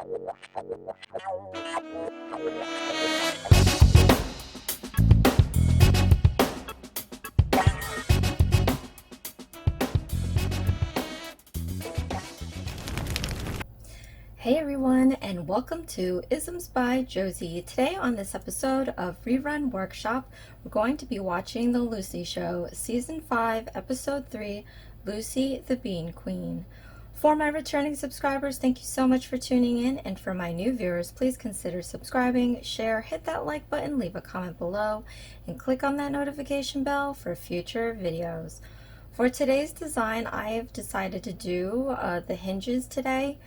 Hey everyone, and welcome to Isms by Josie. Today on this episode of Rerun Workshop, we're going to be watching The Lucy Show, Season 5, Episode 3, Lucy the Bean Queen. For my returning subscribers, thank you so much for tuning in, and for my new viewers, please consider subscribing, share, hit that like button, leave a comment below, and click on that notification bell for future videos. For today's design, I have decided to do the hinges today.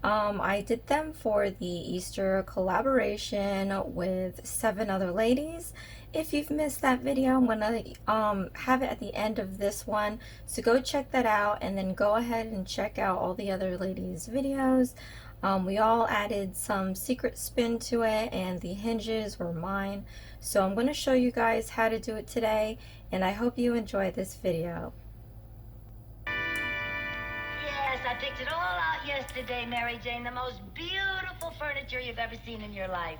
I did them for the Easter collaboration with 7 other ladies. If you've missed that video, I'm gonna have it at the end of this one, so go check that out, and then go ahead and check out all the other ladies' videos. We all added some secret spin to it, and the hinges were mine. So I'm going to show you guys how to do it today, and I hope you enjoy this video. I picked it all out yesterday, Mary Jane. The most beautiful furniture you've ever seen in your life.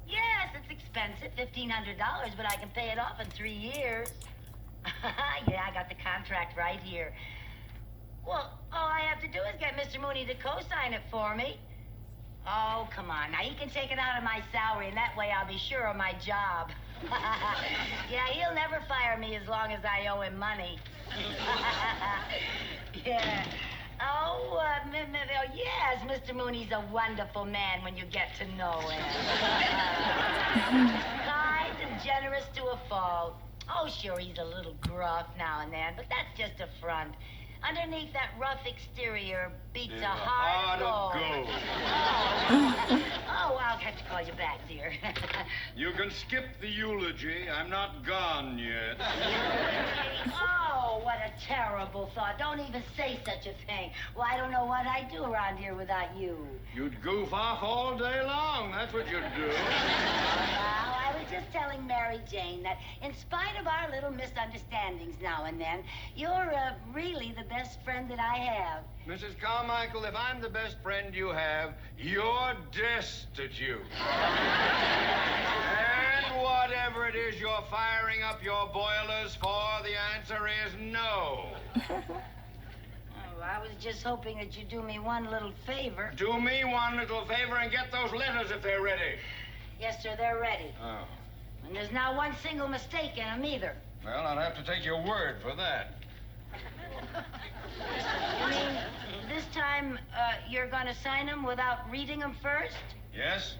Yes, it's expensive, $1,500, but I can pay it off in 3 years. Yeah, I got the contract right here. Well, all I have to do is get Mr. Mooney to co-sign it for me. Oh, come on. Now, he can take it out of my salary, and that way I'll be sure of my job. Yeah, he'll never fire me as long as I owe him money. Yeah. Oh, yes, Mr. Mooney's a wonderful man when you get to know him. Kind and generous to a fault. Oh, sure, he's a little gruff now and then, but that's just a front. Underneath that rough exterior beats a heart of gold. Oh, I'll have to call you back, dear. You can skip the eulogy. I'm not gone yet. Oh, what a terrible thought. Don't even say such a thing. Well, I don't know what I'd do around here without you. You'd goof off all day long. That's what you'd do. Now, I was just telling Mary Jane that in spite of our little misunderstandings now and then, you're really the best friend that I have. Mrs. Carmichael, if I'm the best friend you have, you're destitute. And whatever it is you're firing up your boilers for, the answer is no. Oh, I was just hoping that you'd do me one little favor. Do me one little favor and get those letters if they're ready. Yes, sir, they're ready. Oh. And there's not one single mistake in them either. Well, I'll have to take your word for that. You mean this time you're going to sign them without reading them first? Yes?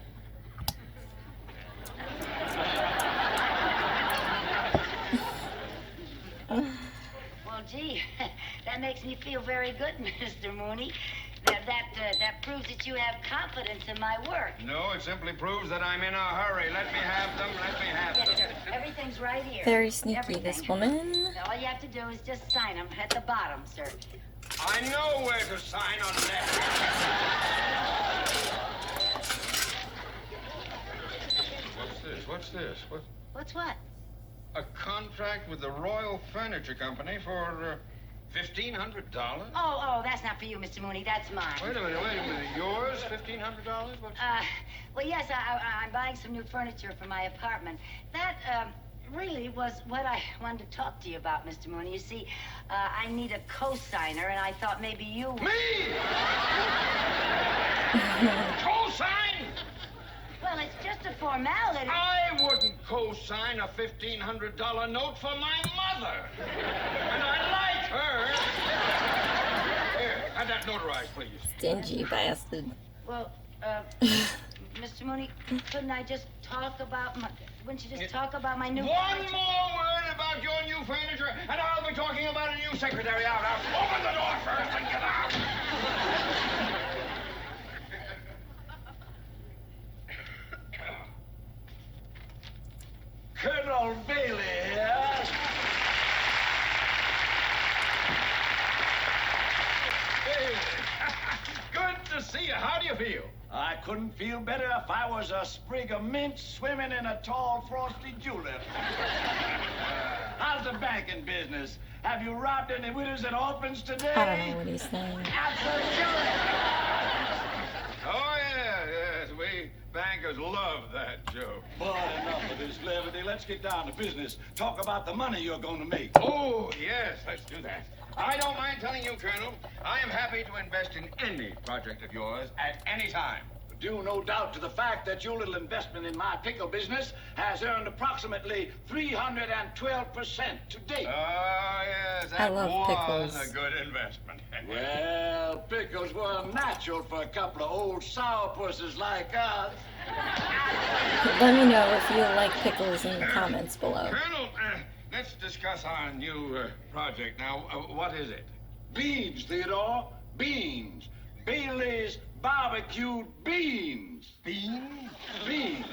Well, gee, that makes me feel very good, Mr. Mooney. That proves that you have confidence in my work. No, it simply proves that I'm in a hurry. Let me have them. Let me have them. Yes, sir. Everything's right here. Very sneaky, Everything. this woman. All you have to do is just sign them at the bottom, sir. I know where to sign on that. What's this? What's this? What's what? A contract with the Royal Furniture Company for $1,500? Oh, that's not for you, Mr. Mooney. That's mine. Wait a minute. Yours? $1,500? What's... Well, yes, I'm buying some new furniture for my apartment. That, really was what I wanted to talk to you about, Mr. Mooney. You see, I need a co-signer, and I thought maybe you... Me? Co-sign? Well, it's just a formality. I wouldn't co-sign a $1,500 note for my mother. And I like her. Here, have that notarized, please. Stingy bastard. Well, Mr. Mooney, couldn't I just talk about my... Wouldn't you just talk about my new... One more word about your new furniture, and I'll be talking about a new secretary. Out. Open the door first and get out. Colonel Bailey here. Hey, good to see you. How do you feel? I couldn't feel better if I was a sprig of mint swimming in a tall, frosty julep. How's the banking business? Have you robbed any widows and orphans today? I don't know what he's saying. Absolutely. Oh, suckers love that joke. But enough of this levity. Let's get down to business. Talk about the money you're going to make. Oh, yes, let's do that. I don't mind telling you, Colonel, I am happy to invest in any project of yours at any time. Due no doubt to the fact that your little investment in my pickle business has earned approximately 312% to date. Oh, yes, I that love was pickles. a good investment. Well, pickles were natural for a couple of old sourpusses like us. Let me know if you like pickles in the comments below. Colonel, let's discuss our new project now. What is it? Beans, Theodore. Beans. Bailey's barbecued beans. Beans? Beans.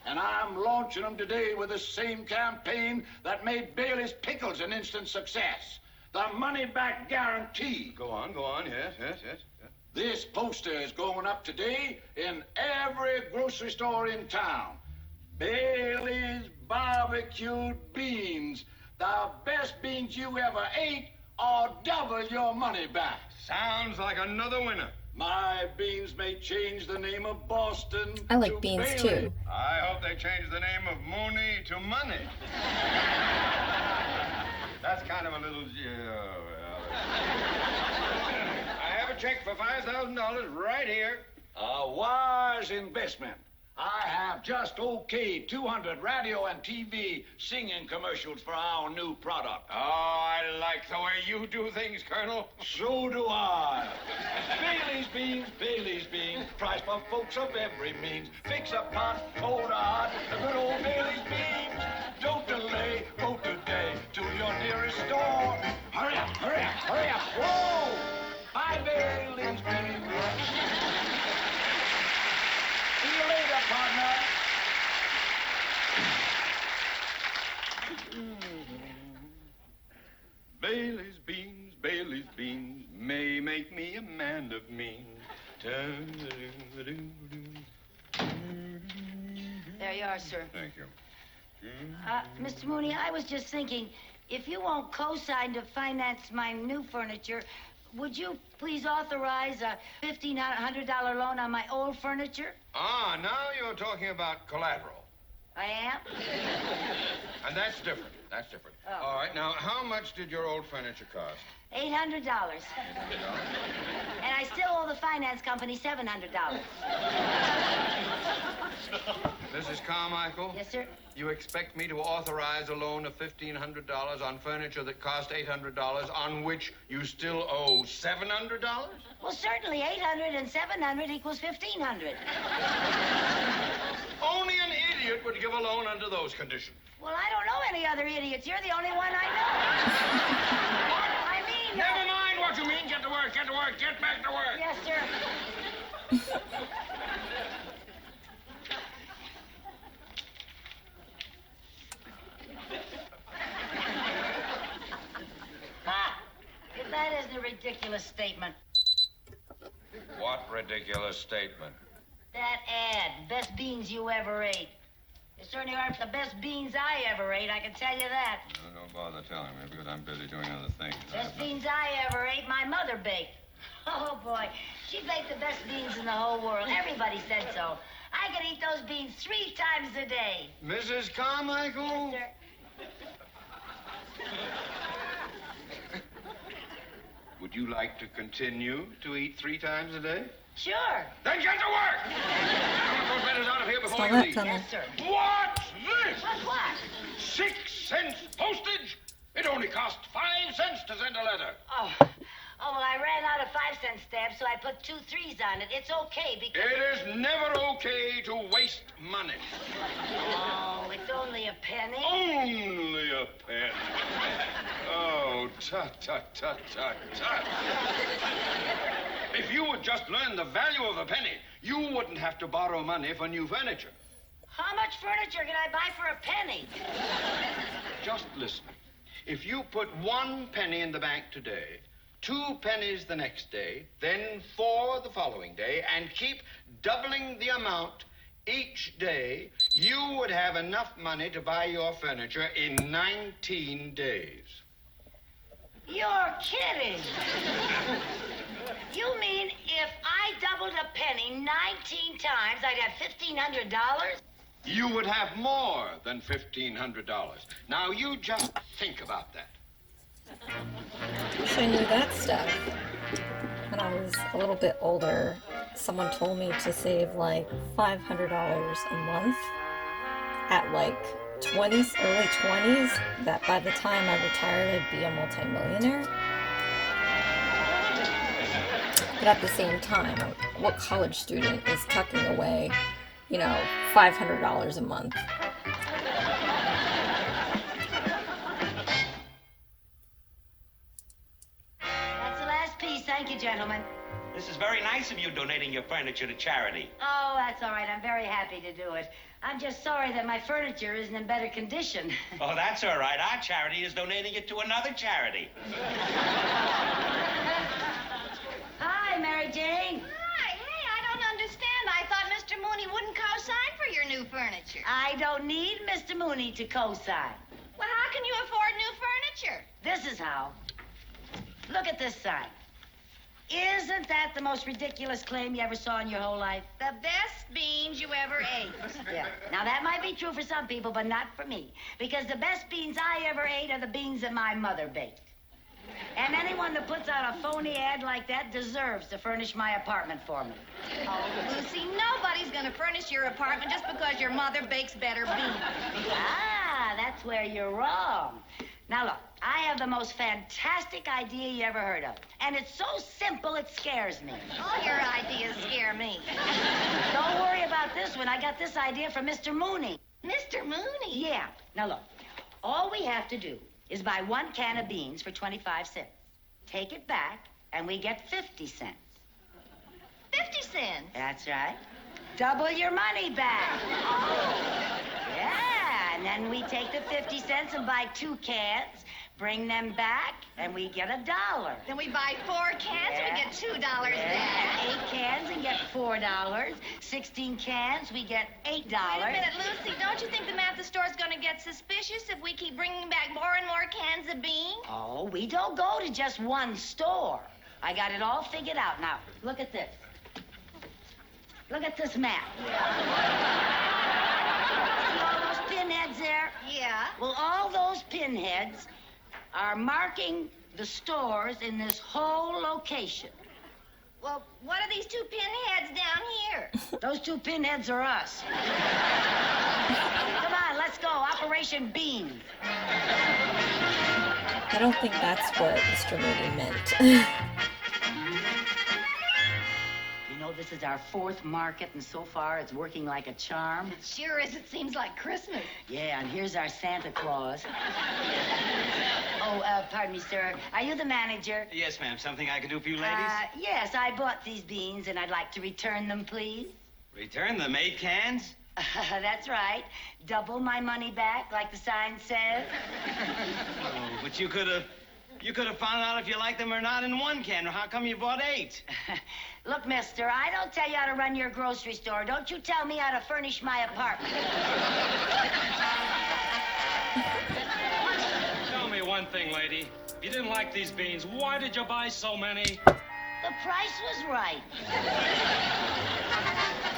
And I'm launching them today with the same campaign that made Bailey's pickles an instant success. The money-back guarantee. Go on, yes. This poster is going up today in every grocery store in town. Bailey's barbecued beans. The best beans you ever ate, or double your money back. Sounds like another winner. My beans may change the name of Boston. I like to beans Bailey. too. I hope they change the name of Mooney to Money. That's kind of a little... I have a check for $5,000 right here. A wise investment. I have just okayed 200 radio and TV singing commercials for our new product. Oh, I like the way you do things, Colonel. So do I. Bailey's beans. Price for folks of every means. Fix a pot, cold or hot, the good old Bailey's beans. Don't delay, go today to your nearest store. Hurry up. Whoa! Buy Bailey's beans. See you later, partner. Bailey's beans may make me a man of means. There you are, sir. Thank you. Mr. Mooney, I was just thinking, if you won't co-sign to finance my new furniture, would you please authorize a $1,500 loan on my old furniture? Ah, now you're talking about collateral. I am? And that's different. Oh. All right, now, how much did your old furniture cost? $800. And I still owe the finance company $700. Mrs. Carmichael? Yes, sir? You expect me to authorize a loan of $1,500 on furniture that cost $800, on which you still owe $700? Well, certainly 800 and 700 equals 1,500. Only an idiot would give a loan under those conditions. Well, I don't know any other idiots. You're the only one I know. I mean... Never mind what you mean. Get to work. Get back to work. Yes, sir. If that isn't a ridiculous statement. What ridiculous statement? That ad, best beans you ever ate. They certainly aren't the best beans I ever ate, I can tell you that. No, don't bother telling me because I'm busy doing other things. Best beans I ever ate, my mother baked. Oh, boy. She baked the best beans in the whole world. Everybody said so. I could eat those beans 3 times a day. Mrs. Carmichael? Sir. Would you like to continue to eat 3 times a day? Sure. Then get to work! I want those letters out of here before Stop you that, leave. Colonel. Yes, sir. What's this? What? 6 cents postage? It only cost 5 cents to send a letter. Oh, well, I ran out of 5-cent stamps, so I put 2 3s on it. It's okay because... It is never okay to waste money. Oh, it's only a penny. Only a penny. Oh, tut. If you would just learn the value of a penny, you wouldn't have to borrow money for new furniture. How much furniture can I buy for a penny? Just listen. If you put 1 penny in the bank today, 2 pennies the next day, then 4 the following day, and keep doubling the amount each day, you would have enough money to buy your furniture in 19 days. You're kidding. You mean if I doubled a penny 19 times, I'd have $1,500. You would have more than $1,500. Now, you just think about that. Wish I knew that stuff. When I was a little bit older, someone told me to save like $500 a month at like 20s, early 20s, that by the time I retired, I'd be a multimillionaire. But at the same time, what college student is tucking away, $500 a month? That's the last piece. Thank you, gentlemen. This is very nice of you donating your furniture to charity. Oh, that's all right. I'm very happy to do it. I'm just sorry that my furniture isn't in better condition. Oh, that's all right. Our charity is donating it to another charity. Hi, Mary Jane. Hi, hey, I don't understand. I thought Mr. Mooney wouldn't co-sign for your new furniture. I don't need Mr. Mooney to co-sign. Well, how can you afford new furniture? This is how. Look at this sign. Isn't that the most ridiculous claim you ever saw in your whole life? The best beans you ever ate. Yeah. Now, that might be true for some people, but not for me. Because the best beans I ever ate are the beans that my mother baked. And anyone that puts out a phony ad like that deserves to furnish my apartment for me. Oh, Lucy, nobody's going to furnish your apartment just because your mother bakes better beans. Ah, that's where you're wrong. Now, look, I have the most fantastic idea you ever heard of. And it's so simple, it scares me. All your ideas scare me. Don't worry about this one. I got this idea from Mr. Mooney. Mr. Mooney? Yeah. Now, look, all we have to do is buy 1 can of beans for 25 cents. Take it back, and we get 50 cents. 50 cents? That's right. Double your money back. Oh. Yeah, and then we take the 50 cents and buy 2 cans, bring them back, and we get $1. Then we buy 4 cans and we get $2 back. 8 cans and get $4. 16 cans, we get $8. Wait a minute, Lucy. Don't you think the math store's going to get suspicious if we keep bringing back more and more cans of beans? Oh, we don't go to just one store. I got it all figured out. Now, look at this. Look at this map. See all those pinheads there? Yeah. Well, all those pinheads are marking the stores in this whole location. Well, what are these 2 pinheads down here? Those 2 pinheads are us. Come on, let's go. Operation Beans. I don't think that's what Mr. Mooney meant. You know, this is our 4th market, and so far it's working like a charm. It sure is. It seems like Christmas. Yeah, and here's our Santa Claus. Oh, pardon me, sir. Are you the manager? Yes, ma'am. Something I can do for you ladies? Yes, I bought these beans, and I'd like to return them, please. Return them 8 cans? That's right. Double my money back, like the sign says. Oh, but you could have found out if you liked them or not in 1 can. How come you bought 8? Look, mister, I don't tell you how to run your grocery store. Don't you tell me how to furnish my apartment. Tell me one thing, lady. If you didn't like these beans, why did you buy so many? The price was right.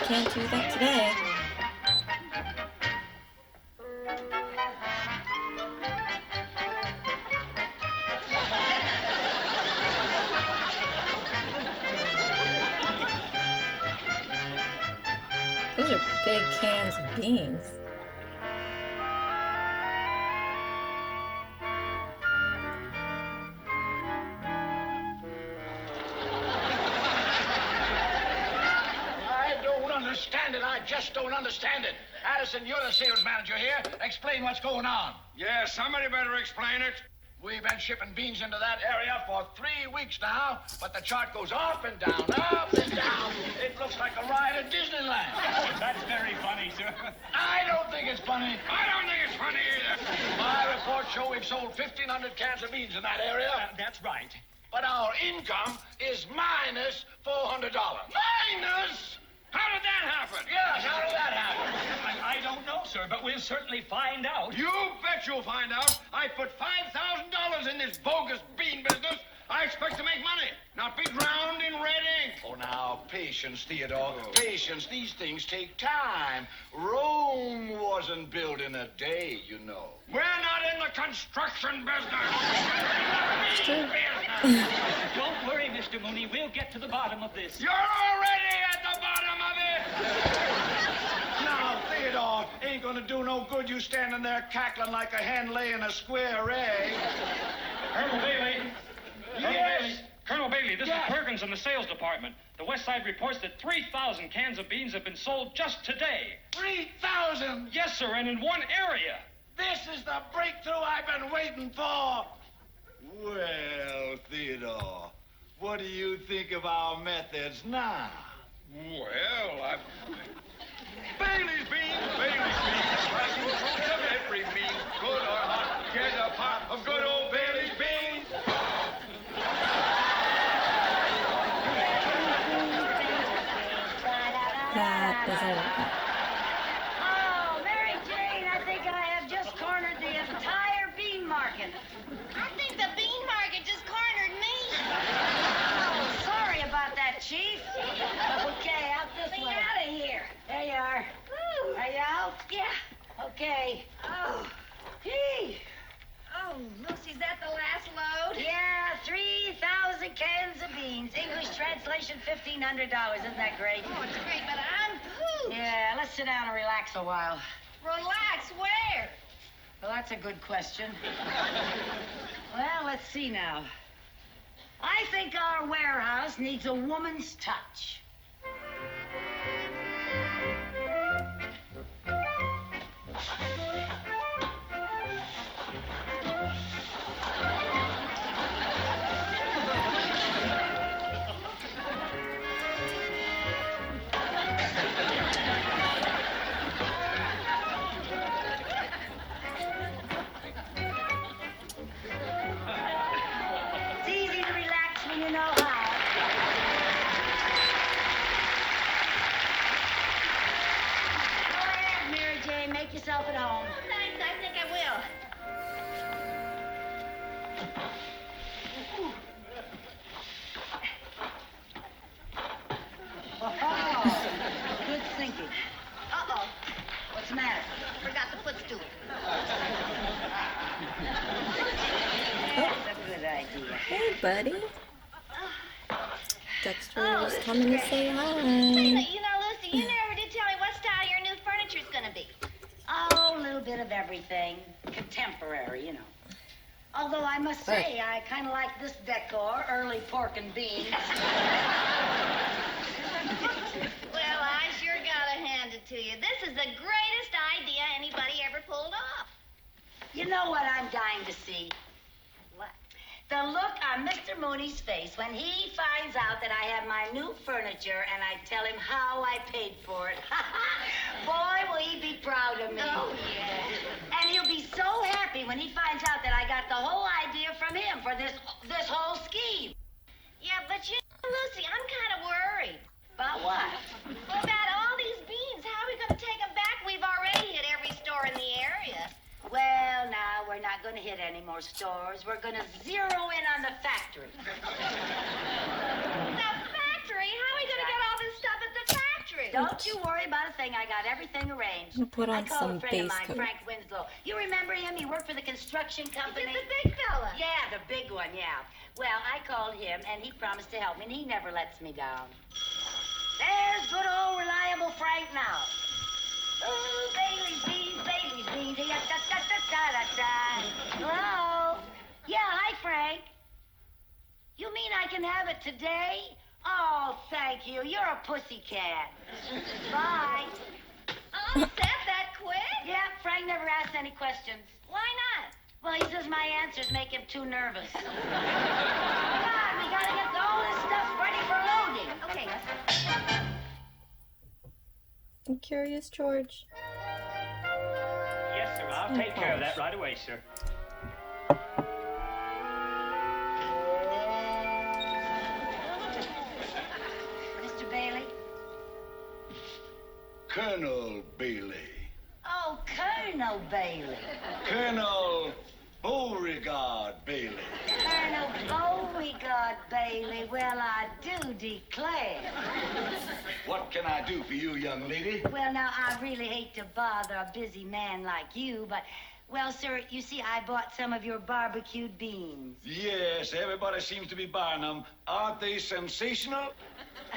Can't do that today. Those are big cans of beans. I don't understand it. I just don't understand it. Addison, you're the sales manager here. Explain what's going on. Yeah, somebody better explain it. We've been shipping beans into that area for 3 weeks now, but the chart goes up and down, up and down. It looks like a ride at Disneyland. That's very funny, sir. I don't think it's funny. I don't think it's funny either. My reports show we've sold 1,500 cans of beans in that area. That's right. But our income is minus $400. Minus? How did that happen? Yes, how did that happen? I don't know, sir, but we'll certainly find out. You bet you'll find out. I put $5,000 in this bogus bean business. I expect to make money, not be drowned in red ink. Oh, now, patience, Theodore. Patience. These things take time. Rome wasn't built in a day, you know. We're not in the construction business. Don't worry, Mr. Mooney. We'll get to the bottom of this. You're already at the bottom of it. Now, Theodore, ain't gonna do no good you standing there cackling like a hen laying a square egg. Colonel Bailey. Yes? Colonel Bailey, this Yeah. is Perkins in the sales department. The West Side reports that 3,000 cans of beans have been sold just today. 3,000! Yes, sir, and in one area. This is the breakthrough I've been waiting for. Well, Theodore, what do you think of our methods now? Well, Bailey's beans, striking fruits of every means, good or hot. Get a pot of good old Bailey's beans. That is a Oh, Mary Jane, I think I have just cornered the entire bean market. I think the bean market just cornered me. Oh, sorry about that, Chief. Okay, out this Get way. out of here. There you are. Woo. Are you out? Yeah. Okay. Oh. Gee. Oh, Lucy, is that the last load? Yeah, 3,000 cans of beans. English translation, $1,500. Isn't that great? Oh, it's great, but I'm pooped. Yeah, let's sit down and relax a while. Relax, where? Well, that's a good question. Well, let's see now. I think our warehouse needs a woman's touch. It's easy to relax when you know how. Go ahead, Mary Jane. Make yourself at home. Thanks, I think I will. Oh, good thinking. Uh-oh. What's the matter? Forgot the footstool. That's a good idea. hey, buddy. Dexter was this coming to is say Say, hi. you know, Lucy, you never did tell me what style your new furniture's gonna be. Oh, a little bit of everything. Contemporary, you know. Although I must say, I kind of like this decor, early pork and beans. Well, I sure gotta hand it to you. This is the greatest idea anybody ever pulled off. You know what I'm dying to see? What? The look on Mr. Mooney's face when he finds out that I have my new furniture and I tell him how I paid for it. Boy, will he be proud of me. Oh, yeah. And he'll be so happy when he finds out that I got the whole idea from him for this whole scheme. Yeah, but you know, Lucy, I'm kind of worried. About what? Well, about all these beans. How are we gonna take them back? We've already hit every store in the area. Well, now, we're not going to hit any more stores. We're going to zero in on the factory. The factory? How are we gonna get all this stuff at the factory? Don't you worry about a thing. I got everything arranged. You put on I called some a friend of base mine, coat. Frank Winslow. You remember him? He worked for the construction company. Is it the big fella? Yeah, the big one, yeah. Well, I called him, and he promised to help me, and he never lets me down. There's good old reliable Frank now. Oh, Bailey's beans, Bailey's beans. Da-da-da-da-da-da. Hello? Yeah, hi, Frank. You mean I can have it today? Oh, thank you. You're a pussycat. Bye. Oh, set that quick? Yeah, Frank never asked any questions. Why not? Well, he says my answers make him too nervous. Come on, we gotta get all this stuff ready for loading. Okay. I'm curious, George. Yes, sir. I'll take care of that right away, sir. Mr. Bailey? Colonel Bailey. Oh, Colonel Bailey. Colonel Beauregard Bailey. Colonel Oh, we got Bailey. Well, I do declare. What can I do for you, young lady? Well, now, I really hate to bother a busy man like you, but, well, sir, you see, I bought some of your barbecued beans. Yes, everybody seems to be buying them. Aren't they sensational?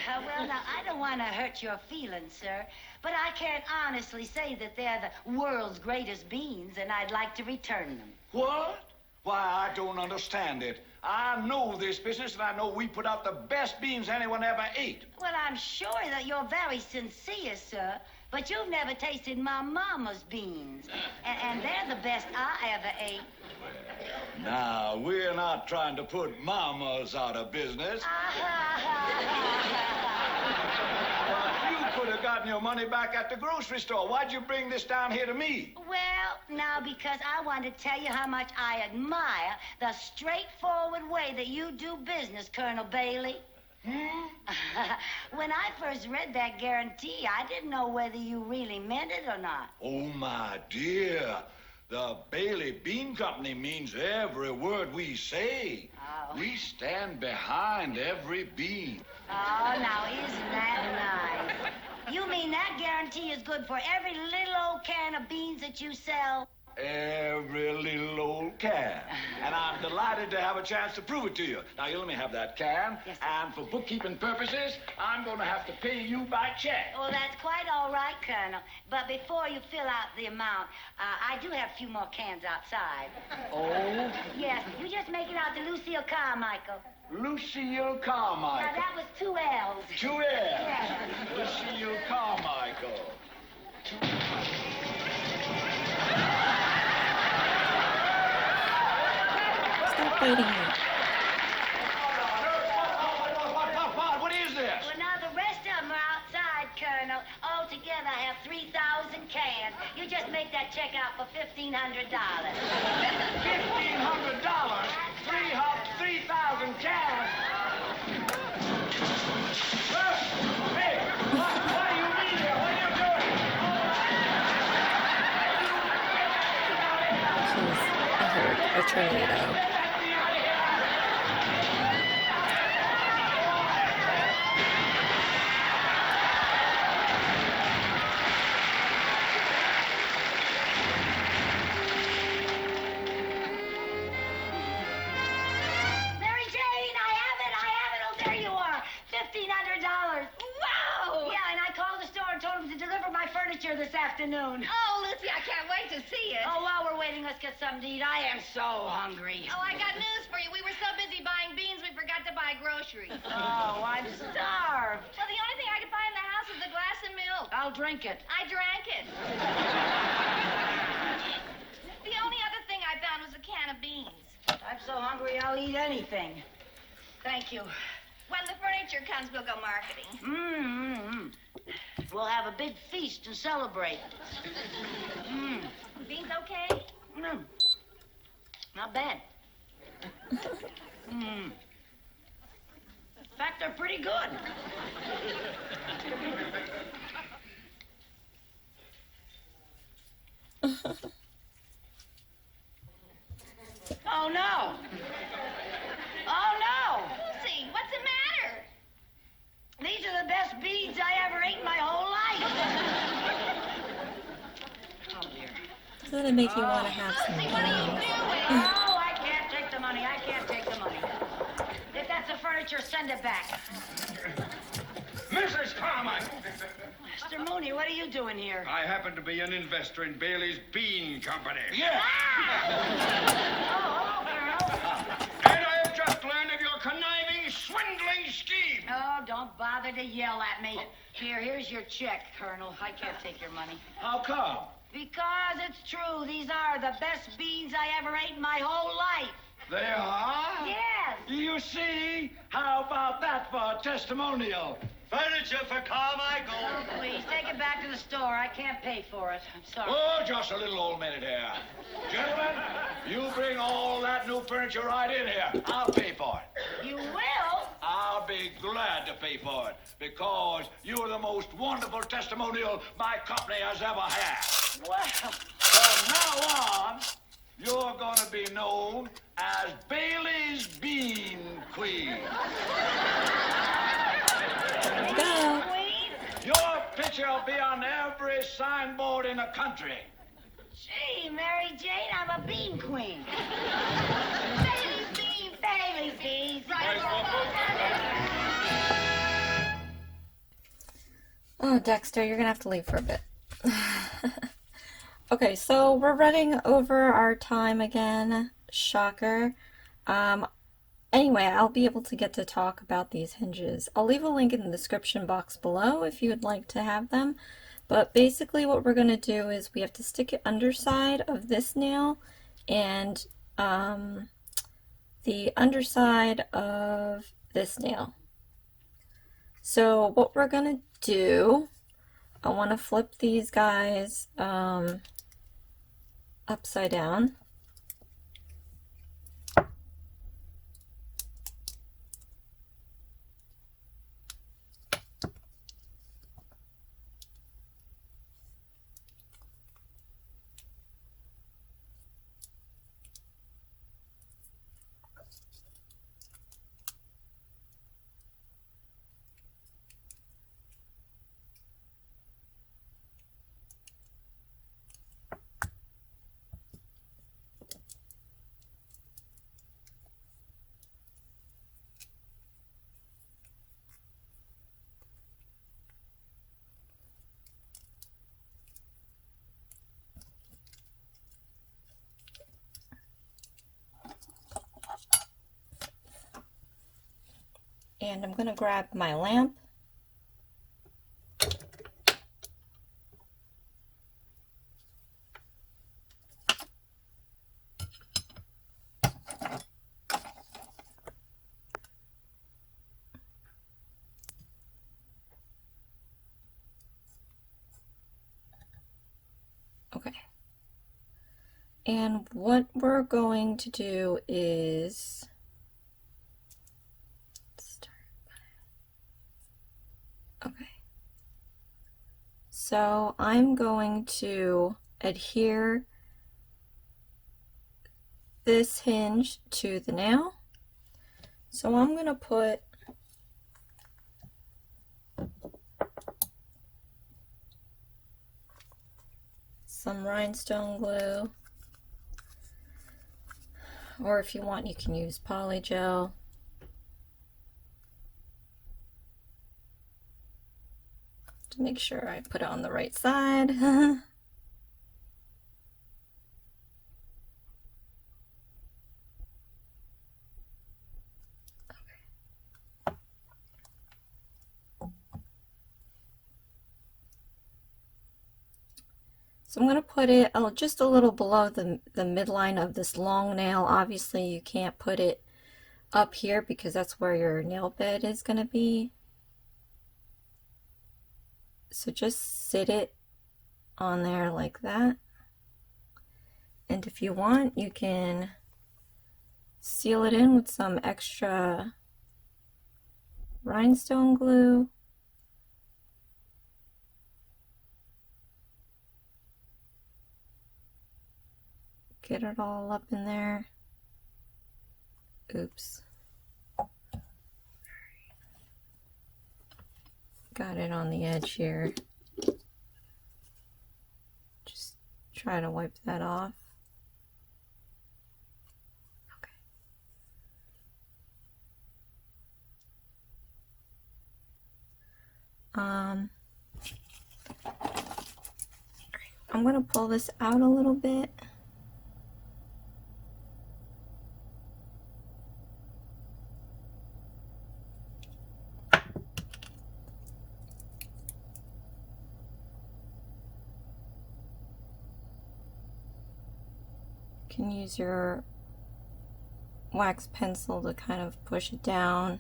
Well, now, I don't want to hurt your feelings, sir, but I can't honestly say that they're the world's greatest beans, and I'd like to return them. What? Why, I don't understand it. I know this business, and I know we put out the best beans anyone ever ate. Well, I'm sure that you're very sincere, sir, but you've never tasted my mama's beans, and they're the best I ever ate. Now, we're not trying to put mamas out of business. But you could have gotten your money back at the grocery store. Why'd you bring this down here to me? Well, now, because I want to tell you how much I admire the straightforward way that you do business, Colonel Bailey. When I first read that guarantee, I didn't know whether you really meant it or not. Oh, my dear. The Bailey Bean Company means every word we say. Oh. We stand behind every bean. Oh, now, isn't that nice? You mean that guarantee is good for every little old can of beans that you sell? Every little old can. And I'm delighted to have a chance to prove it to you. Now, you let me have that can. Yes, sir. And for bookkeeping purposes, I'm going to have to pay you by check. Well, that's quite all right, Colonel. But before you fill out the amount, I do have a few more cans outside. Oh? Yes, you just make it out to Lucille Carmichael. Lucille Carmichael. Now, that was 2 L's. 2 L's. Yeah. Lucille Carmichael. Stop biting me. What is this? Well, now, the rest of them are outside, Colonel. Altogether, I have 3,000 cans. You just make that check out for $1,500. $1,500? 3,000 cans? Hey, what do you mean here? What are you doing? Jeez, I heard a tornado. Mary Jane, I have it. Oh, there you are. $1,500. Wow! Yeah, and I called the store and told them to deliver my furniture this afternoon. Oh, Lucy, I can't wait to see it. Oh, while we're waiting, let's get something to eat. I am so hungry. Oh, I got news for you. We were so busy buying beans, we forgot to buy groceries. Oh, I'm starved. Well, the only thing I could find in the house is a glass of milk. I'll drink it. I drank it. The only other thing I found was a can of beans. I'm so hungry, I'll eat anything. Thank you. When the furniture comes, we'll go marketing. Mm-hmm. We'll have a big feast to celebrate. Beans okay? Not bad. In fact, they're pretty good. Oh, no. Oh, no. Lucy, what's the matter? These are the best beans I ever ate in my whole life. Oh, dear. Doesn't it make you want to have some Lucy, what are you beans? doing? Oh, I can't take the money. I can't take the money. If that's the furniture, send it back. Mrs. Carmichael! Mr. Mooney, what are you doing here? I happen to be an investor in Bailey's Bean Company. Yeah. Oh, Colonel. And I have just learned of your conniving, swindling scheme. Oh, don't bother to yell at me. Here's your check, Colonel. I can't take your money. How come? Because it's true. These are the best beans I ever ate in my whole life. They are? Yes. You see? How about that for a testimonial? Furniture for Carmichael. Oh, please, take it back to the store. I can't pay for it. I'm sorry. Oh, just a little old minute here. Gentlemen, you bring all that new furniture right in here. I'll pay for it. You will? I'll be glad to pay for it because you're the most wonderful testimonial my company has ever had. Well, From now on, You're gonna be known as Bailey's Bean Queen. There we go. Your picture will be on every signboard in the country. Gee, Mary Jane, I'm a bean queen. Bailey's beans, Bailey's beans. Oh, Dexter, you're gonna have to leave for a bit. Okay, so we're running over our time again. Shocker. Anyway, I'll be able to get to talk about these hinges. I'll leave a link in the description box below if you would like to have them. But basically what we're going to do is we have to stick it underside of this nail and the underside of this nail. So what we're going to do, I want to flip these guys upside down. And I'm going to grab my lamp. Okay. And what we're going to do is okay. So I'm going to adhere this hinge to the nail. So I'm going to put some rhinestone glue, or if you want, you can use polygel. To make sure I put it on the right side. So I'm going to put it just a little below the midline of this long nail. Obviously you can't put it up here because that's where your nail bed is going to be. So just sit it on there like that. And if you want, you can seal it in with some extra rhinestone glue. Get it all up in there. Oops. Got it on the edge here. Just try to wipe that off. Okay. I'm going to pull this out a little bit. You can use your wax pencil to kind of push it down,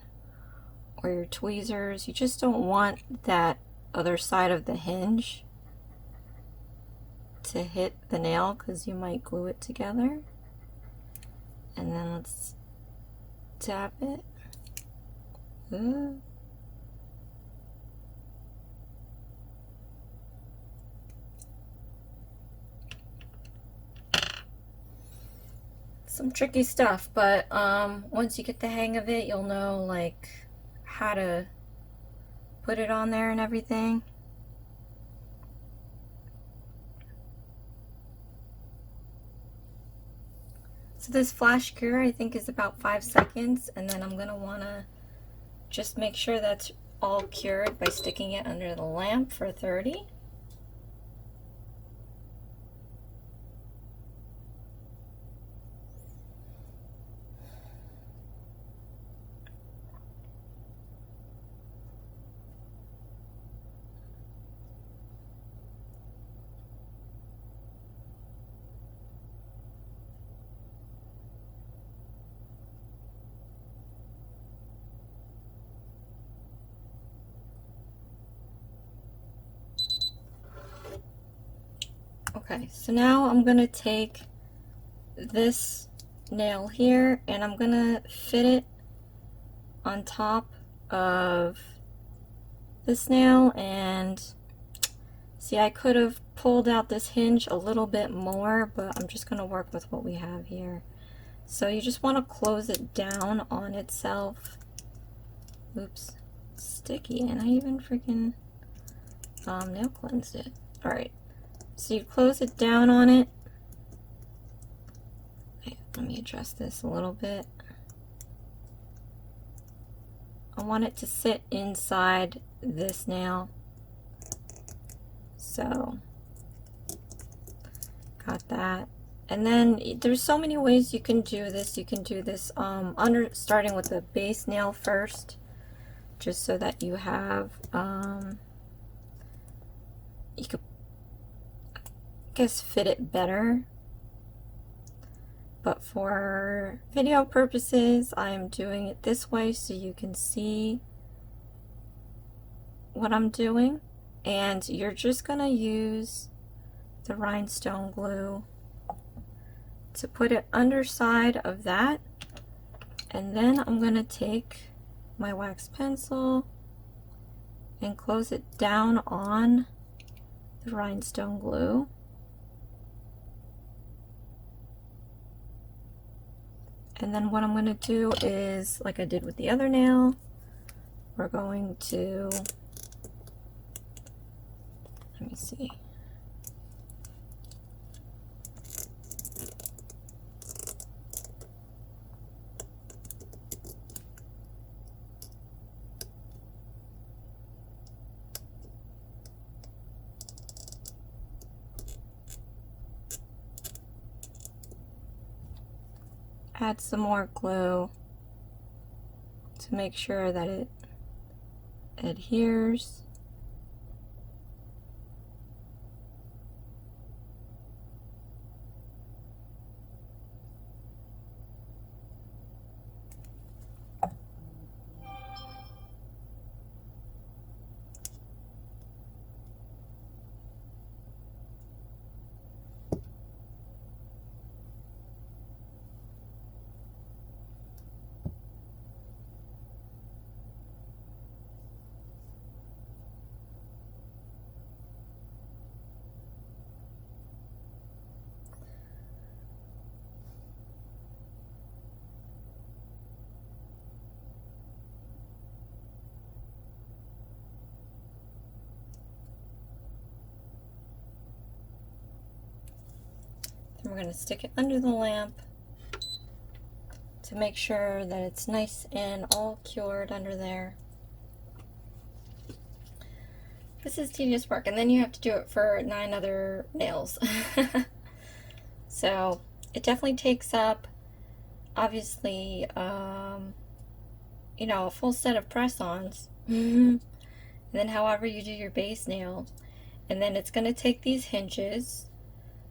or your tweezers. You just don't want that other side of the hinge to hit the nail because you might glue it together. And then let's tap it. Ooh. some tricky stuff, but once you get the hang of it, you'll know like how to put it on there and everything. So this flash cure I think is about 5 seconds, and then I'm gonna wanna just make sure that's all cured by sticking it under the lamp for 30. Okay, so now I'm gonna take this nail here and I'm gonna fit it on top of this nail. And see, I could have pulled out this hinge a little bit more, but I'm just gonna work with what we have here. So you just want to close it down on itself. Oops, sticky, and I even freaking nail cleansed it. Alright, so you close it down on it. Okay, let me adjust this a little bit. I want it to sit inside this nail. So, got that. And then there's so many ways you can do this. You can do this starting with the base nail first, just so that you have, you could, I guess, fit it better. But for video purposes, I'm doing it this way so you can see what I'm doing. And you're just gonna use the rhinestone glue to put it underside of that, and then I'm gonna take my wax pencil and close it down on the rhinestone glue. And then what I'm gonna do is, like I did with the other nail, we're going to, let me see. Add some more glue to make sure that it adheres. And we're going to stick it under the lamp to make sure that it's nice and all cured under there. This is tedious work, and then you have to do it for 9 other nails. So it definitely takes up, obviously, you know, a full set of press-ons. And then however you do your base nail. And then it's going to take these hinges.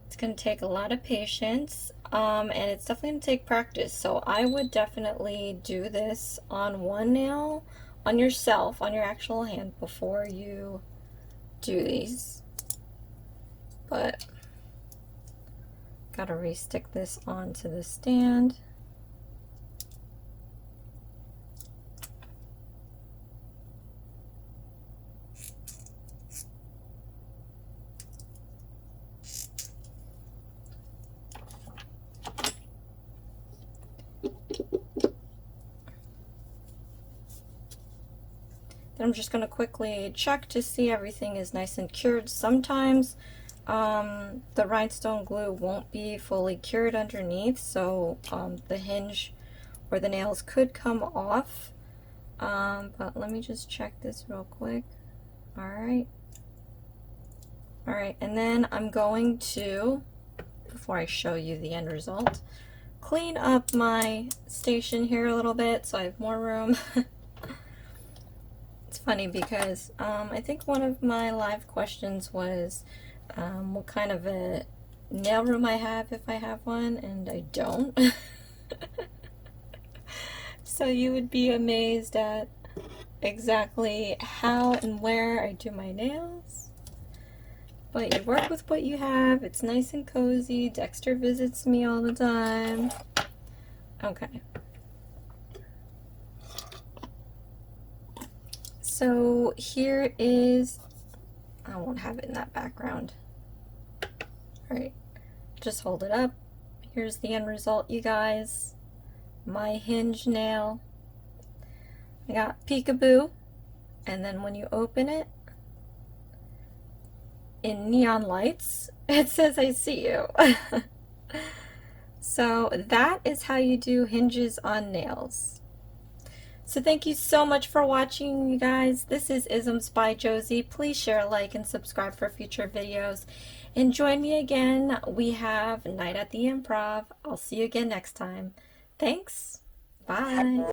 It's going to take a lot of patience, and it's definitely going to take practice. So I would definitely do this on one nail, on yourself, on your actual hand, before you do these. But gotta re-stick this onto the stand. I'm just going to quickly check to see everything is nice and cured. Sometimes the rhinestone glue won't be fully cured underneath, so the hinge or the nails could come off. But let me just check this real quick. Alright, and then I'm going to, before I show you the end result, clean up my station here a little bit so I have more room. It's funny because I think one of my live questions was what kind of a nail room I have if I have one, and I don't. So you would be amazed at exactly how and where I do my nails. But you work with what you have. It's nice and cozy. Dexter visits me all the time. Okay. So here is, I won't have it in that background. Alright, just hold it up. Here's the end result, you guys. My hinge nail. I got peekaboo, and then when you open it, in neon lights, it says I see you. So that is how you do hinges on nails. So thank you so much for watching, you guys. This is Isms by Josie. Please share, like, and subscribe for future videos. And join me again. We have Night at the Improv. I'll see you again next time. Thanks. Bye.